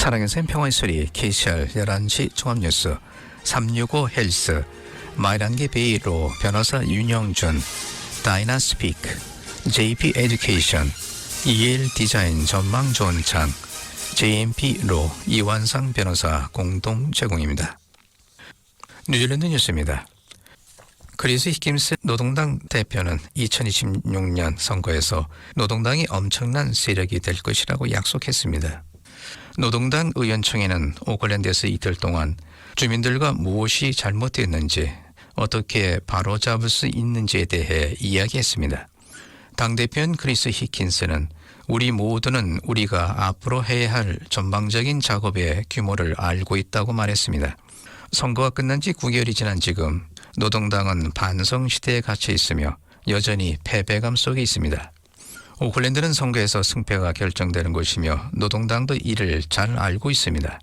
사랑의 샘 평화의 소리 KCR 11시 종합뉴스 365 헬스 마이란기 베이로 변호사 윤영준 다이나스피크 JP 에듀케이션 EL 디자인 전망 좋은 창 JMP로 이완상 변호사 공동 제공입니다. 뉴질랜드 뉴스입니다. 크리스 히김스 노동당 대표는 2026년 선거에서 노동당이 엄청난 세력이 될 것이라고 약속했습니다. 노동당 의원총회는 오클랜드에서 이틀 동안 주민들과 무엇이 잘못됐는지 어떻게 바로잡을 수 있는지에 대해 이야기했습니다. 당대표인 크리스 히킨스는 우리 모두는 우리가 앞으로 해야 할 전방적인 작업의 규모를 알고 있다고 말했습니다. 선거가 끝난 지 9개월이 지난 지금 노동당은 반성 시대에 갇혀 있으며 여전히 패배감 속에 있습니다. 오클랜드는 선거에서 승패가 결정되는 곳이며 노동당도 이를 잘 알고 있습니다.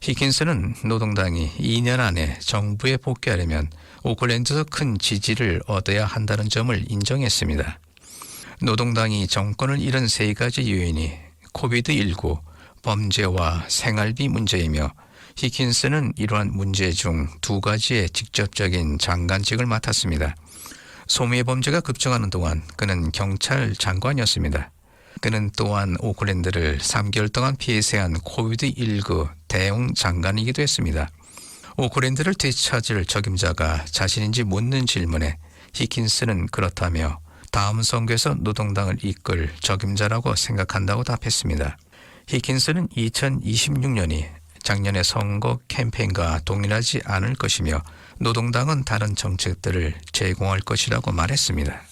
히킨스는 노동당이 2년 안에 정부에 복귀하려면 오클랜드에서 큰 지지를 얻어야 한다는 점을 인정했습니다. 노동당이 정권을 잃은 세 가지 요인이 코비드19, 범죄와 생활비 문제이며 히킨스는 이러한 문제 중 두 가지의 직접적인 장관직을 맡았습니다. 소매 범죄가 급증하는 동안 그는 경찰 장관이었습니다. 그는 또한 오클랜드를 3개월 동안 폐쇄한 코비드19 대응 장관이기도 했습니다. 오클랜드를 되찾을 적임자가 자신인지 묻는 질문에 히킨스는 그렇다며 다음 선거에서 노동당을 이끌 적임자라고 생각한다고 답했습니다. 히킨스는 2026년이 작년의 선거 캠페인과 동일하지 않을 것이며 노동당은 다른 정책들을 제공할 것이라고 말했습니다.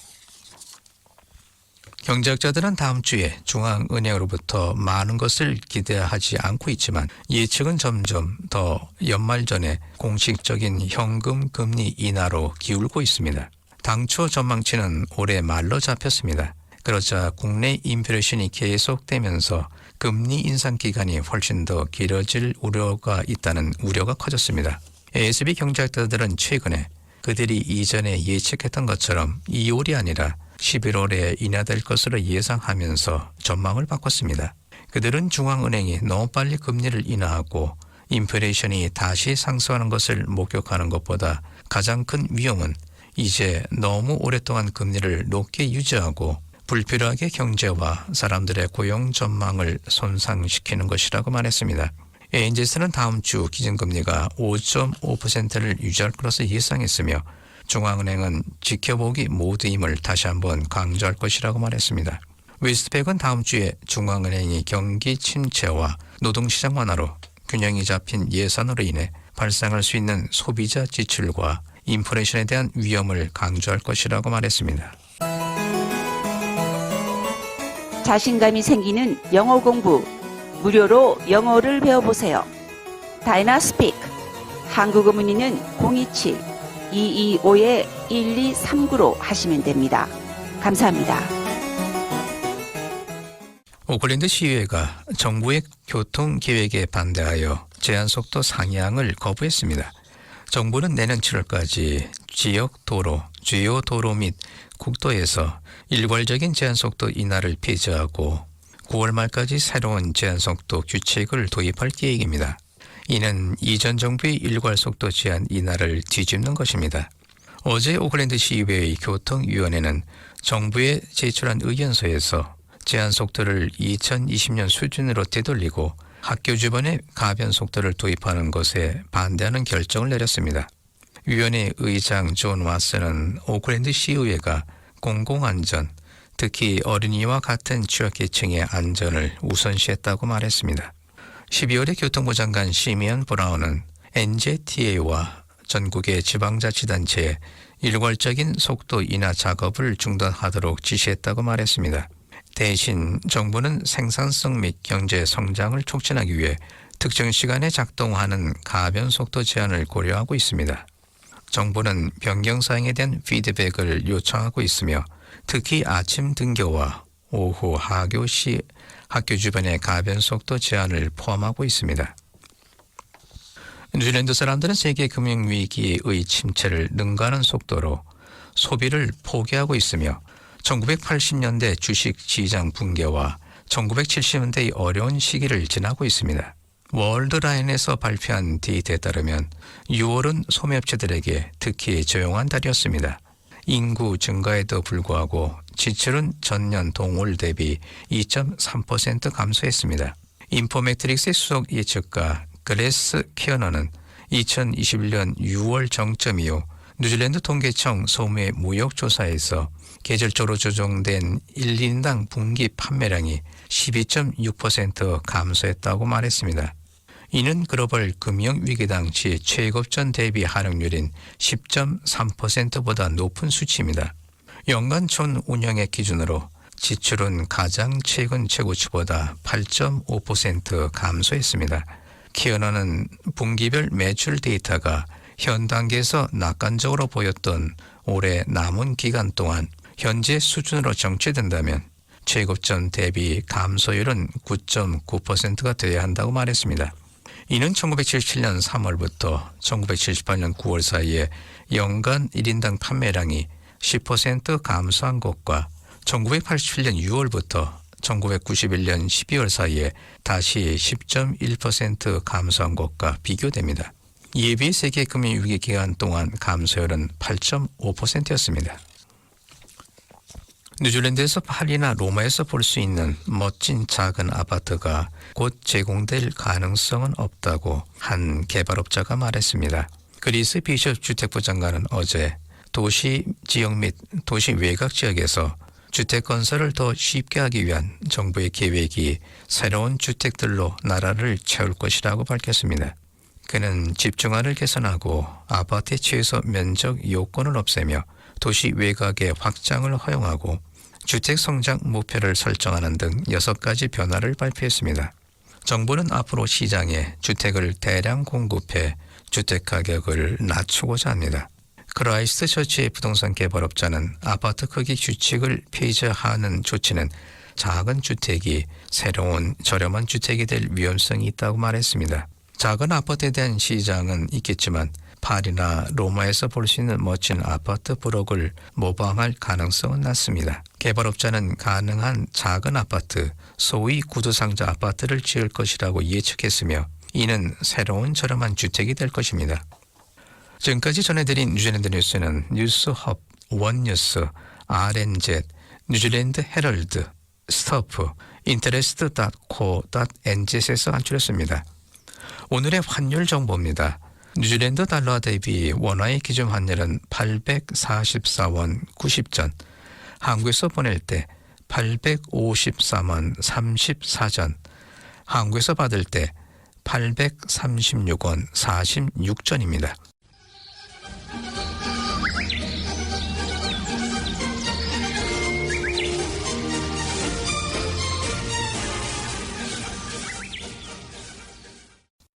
경제학자들은 다음 주에 중앙은행으로부터 많은 것을 기대하지 않고 있지만 예측은 점점 더 연말 전에 공식적인 현금 금리 인하로 기울고 있습니다. 당초 전망치는 올해 말로 잡혔습니다. 그러자 국내 인플레이션이 계속되면서 금리 인상 기간이 훨씬 더 길어질 우려가 있다는 우려가 커졌습니다. ASB 경제학자들은 최근에 그들이 이전에 예측했던 것처럼 2월이 아니라 11월에 인하될 것으로 예상하면서 전망을 바꿨습니다. 그들은 중앙은행이 너무 빨리 금리를 인하하고 인플레이션이 다시 상승하는 것을 목격하는 것보다 가장 큰 위험은 이제 너무 오랫동안 금리를 높게 유지하고 불필요하게 경제와 사람들의 고용 전망을 손상시키는 것이라고 말했습니다. ANZ는 다음 주 기준금리가 5.5%를 유지할 것으로 예상했으며 중앙은행은 지켜보기 모드임을 다시 한번 강조할 것이라고 말했습니다. 웨스트팩은 다음 주에 중앙은행이 경기 침체와 노동시장 완화로 균형이 잡힌 예산으로 인해 발생할 수 있는 소비자 지출과 인플레이션에 대한 위험을 강조할 것이라고 말했습니다. 자신감이 생기는 영어 공부, 무료로 영어를 배워보세요. 다이나스피크, 한국어 문의는 027-225-1239로 하시면 됩니다. 감사합니다. 오클랜드 시의회가 정부의 교통계획에 반대하여 제한속도 상향을 거부했습니다. 정부는 내년 7월까지 지역 도로, 주요 도로 및 국도에서 일괄적인 제한속도 인하를 폐지하고 9월 말까지 새로운 제한속도 규칙을 도입할 계획입니다. 이는 이전 정부의 일괄속도 제한 인하를 뒤집는 것입니다. 어제 오클랜드 시의회의 교통위원회는 정부에 제출한 의견서에서 제한속도를 2020년 수준으로 되돌리고 학교 주변에 가변속도를 도입하는 것에 반대하는 결정을 내렸습니다. 위원회 의장 존 왓슨은 오클랜드 시의회가 공공안전, 특히 어린이와 같은 취약계층의 안전을 우선시했다고 말했습니다. 12월에 교통부 장관 시미언 브라운은 NJTA와 전국의 지방자치단체에 일괄적인 속도 인하 작업을 중단하도록 지시했다고 말했습니다. 대신 정부는 생산성 및 경제 성장을 촉진하기 위해 특정 시간에 작동하는 가변속도 제한을 고려하고 있습니다. 정부는 변경 사항에 대한 피드백을 요청하고 있으며 특히 아침 등교와 오후 하교 시 학교 주변의 가변속도 제한을 포함하고 있습니다. 뉴질랜드 사람들은 세계 금융위기의 침체를 능가하는 속도로 소비를 포기하고 있으며 1980년대 주식 시장 붕괴와 1970년대의 어려운 시기를 지나고 있습니다. 월드라인에서 발표한 데이터에 따르면 6월은 소매업체들에게 특히 조용한 달이었습니다. 인구 증가에도 불구하고 지출은 전년 동월 대비 2.3% 감소했습니다. 인포매트릭스의 수석 예측가 그레스 키어너는 2021년 6월 정점 이후 뉴질랜드 통계청 소매 무역 조사에서 계절적으로 조정된 1인당 분기 판매량이 12.6% 감소했다고 말했습니다. 이는 글로벌 금융위기 당시 최고점 대비 하락률인 10.3%보다 높은 수치입니다. 연간 총 운영의 기준으로 지출은 가장 최근 최고치보다 8.5% 감소했습니다. 키어너는 분기별 매출 데이터가 현 단계에서 낙관적으로 보였던 올해 남은 기간 동안 현재 수준으로 정체된다면 최고점 대비 감소율은 9.9%가 되어야 한다고 말했습니다. 이는 1977년 3월부터 1978년 9월 사이에 연간 1인당 판매량이 10% 감소한 것과 1987년 6월부터 1991년 12월 사이에 다시 10.1% 감소한 것과 비교됩니다. 예비 세계 금융위기 기간 동안 감소율은 8.5%였습니다. 뉴질랜드에서 파리나 로마에서 볼 수 있는 멋진 작은 아파트가 곧 제공될 가능성은 없다고 한 개발업자가 말했습니다. 그리스 비숍 주택부 장관은 어제 도시 지역 및 도시 외곽 지역에서 주택 건설을 더 쉽게 하기 위한 정부의 계획이 새로운 주택들로 나라를 채울 것이라고 밝혔습니다. 그는 집중화를 개선하고 아파트의 최소 면적 요건을 없애며 도시 외곽의 확장을 허용하고 주택 성장 목표를 설정하는 등 6가지 변화를 발표했습니다. 정부는 앞으로 시장에 주택을 대량 공급해 주택 가격을 낮추고자 합니다. 크라이스트 처치의 부동산 개발업자는 아파트 크기 규칙을 폐지하는 조치는 작은 주택이 새로운 저렴한 주택이 될 위험성이 있다고 말했습니다. 작은 아파트에 대한 시장은 있겠지만 파리나 로마에서 볼 수 있는 멋진 아파트 브록을 모방할 가능성은 낮습니다. 개발업자는 가능한 작은 아파트, 소위 구두상자 아파트를 지을 것이라고 예측했으며 이는 새로운 저렴한 주택이 될 것입니다. 지금까지 전해드린 뉴질랜드 뉴스는 뉴스헙, 원뉴스, RNZ, 뉴질랜드 헤럴드, 스토프, interest.co.nz에서 한출했습니다. 오늘의 환율 정보입니다. 뉴질랜드 달러 대비 원화의 기준 환율은 844원 90전, 한국에서 보낼 때 854원 34전, 한국에서 받을 때 836원 46전입니다.